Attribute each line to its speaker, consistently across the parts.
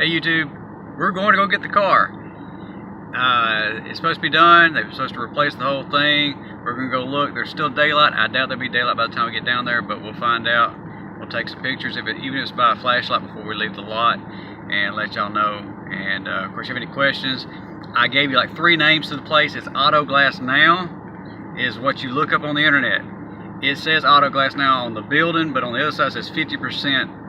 Speaker 1: Hey YouTube, we're going to go get the car. It's supposed to be done. They're supposed to replace the whole thing. We're going to go look. There's still daylight. I doubt there'll be daylight by the time we get down there, but we'll find out. We'll take some pictures of it, even if it's by a flashlight before we leave the lot, and let y'all know. And of course, if you have any questions, I gave you like 3 names to the place. It's Auto Glass Now is what you look up on the internet. It says Auto Glass Now on the building, but on the other side it says 50%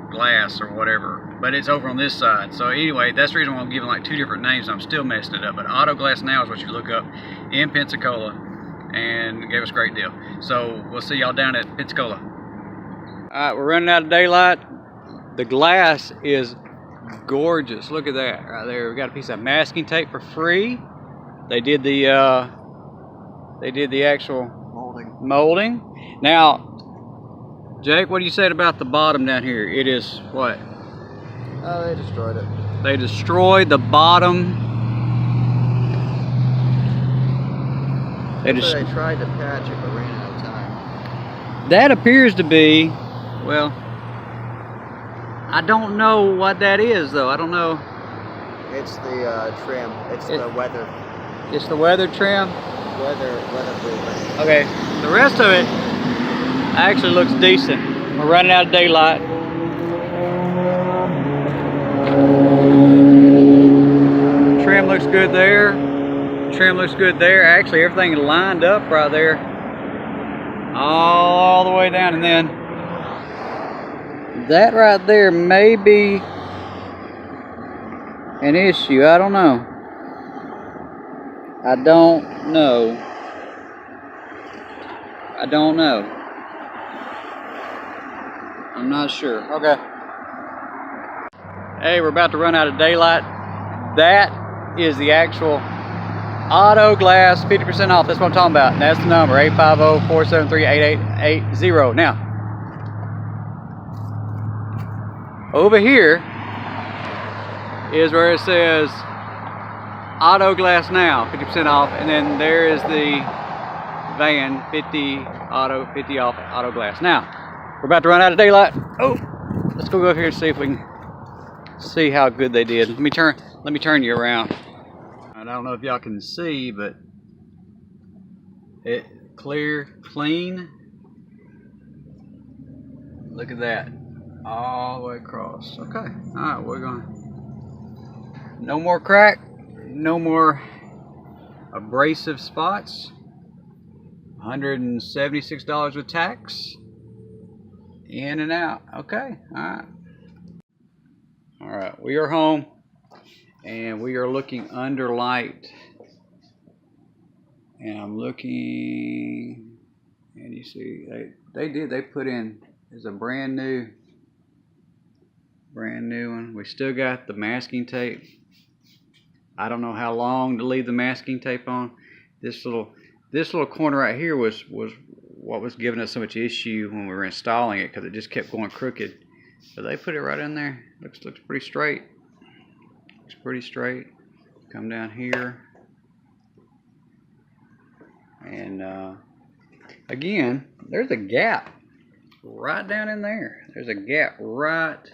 Speaker 1: glass or whatever, but it's over on this side. So anyway, that's the reason why I'm giving like 2 different names. I'm still messing it up, but Auto Glass Now is what you look up in Pensacola, and gave us a great deal. So we'll see y'all down at Pensacola. Alright, we're running out of daylight. The glass is gorgeous. Look at that right there. We got a piece of masking tape for free. They did the actual molding. Now, Jake, what do you say about the bottom down here? It is what?
Speaker 2: Oh, they destroyed it.
Speaker 1: They destroyed the bottom. They
Speaker 2: tried to patch it, but ran out of time.
Speaker 1: That appears to be, well, I don't know what that is though. I don't know.
Speaker 2: It's the trim. It's the weather.
Speaker 1: It's the weather trim?
Speaker 2: Weatherproof.
Speaker 1: Okay, the rest of it actually looks decent. We're running out of daylight. Trim looks good there. Trim looks good there. Actually, everything lined up right there, all the way down, and then that right there may be an issue. I don't know. I don't know. I'm not sure. Okay. Hey, we're about to run out of daylight. That is the actual Auto Glass 50% off. That's what I'm talking about. And that's the number, 850-473-8880. Now, over here is where it says Auto Glass Now, 50% off. And then there is the van, 50 off Auto Glass. Now, we're about to run out of daylight. Oh, let's go up here and see if we can see how good they did. Let me turn you around. I don't know if y'all can see, but it clear, clean. Look at that, all the way across. Okay, all right, we're going. No more crack, no more abrasive spots. $176 with tax. In and out. Okay, all right, we are home and we are looking under light, and I'm looking, and you see they put in, there's a brand new one. We still got the masking tape. I don't know how long to leave the masking tape on. This little corner right here was what was giving us so much issue when we were installing it, because it just kept going crooked. But they put it right in there. Looks pretty straight. Looks pretty straight. Come down here, and again, there's a gap right down in there. There's a gap right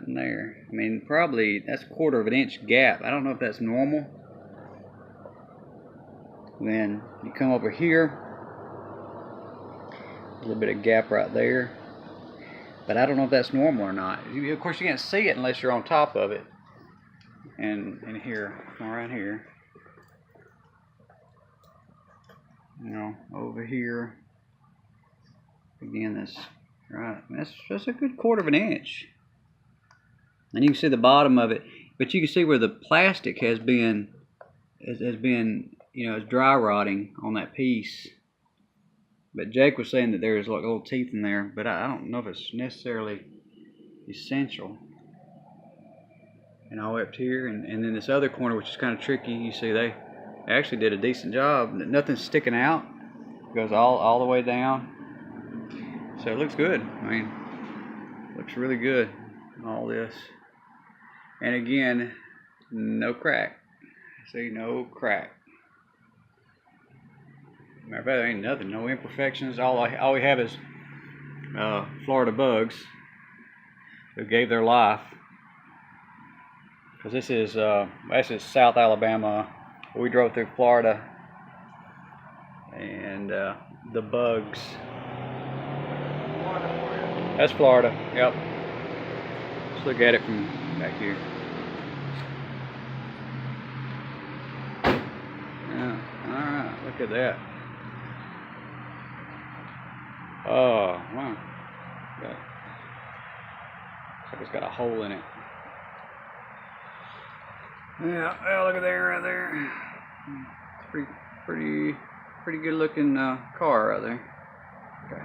Speaker 1: in there. I mean, probably that's a 1/4 of an inch gap. I don't know if that's normal. Then you come over here, a little bit of gap right there, but I don't know if that's normal or not. Of course, you can't see it unless you're on top of it. And here, right here, you know, over here, again, that's right. That's a good 1/4 of an inch, and you can see the bottom of it, but you can see where the plastic has been, you know, it's dry rotting on that piece. But Jake was saying that there's like little teeth in there, but I don't know if it's necessarily essential. And all the way up to here, and then this other corner, which is kind of tricky, you see they actually did a decent job. Nothing's sticking out. It goes all the way down. So it looks good. I mean, looks really good, all this. And again, no crack. See, no crack. Matter of fact, there ain't nothing, no imperfections. All we have is Florida bugs. who gave their life. Because this is South Alabama. We drove through Florida, and the bugs. That's Florida. Yep. Let's look at it from back here. Yeah. All right. Look at that. Oh wow. Looks like it's got a hole in it. Yeah, well, look at there, right there. It's pretty good looking car right there. Okay.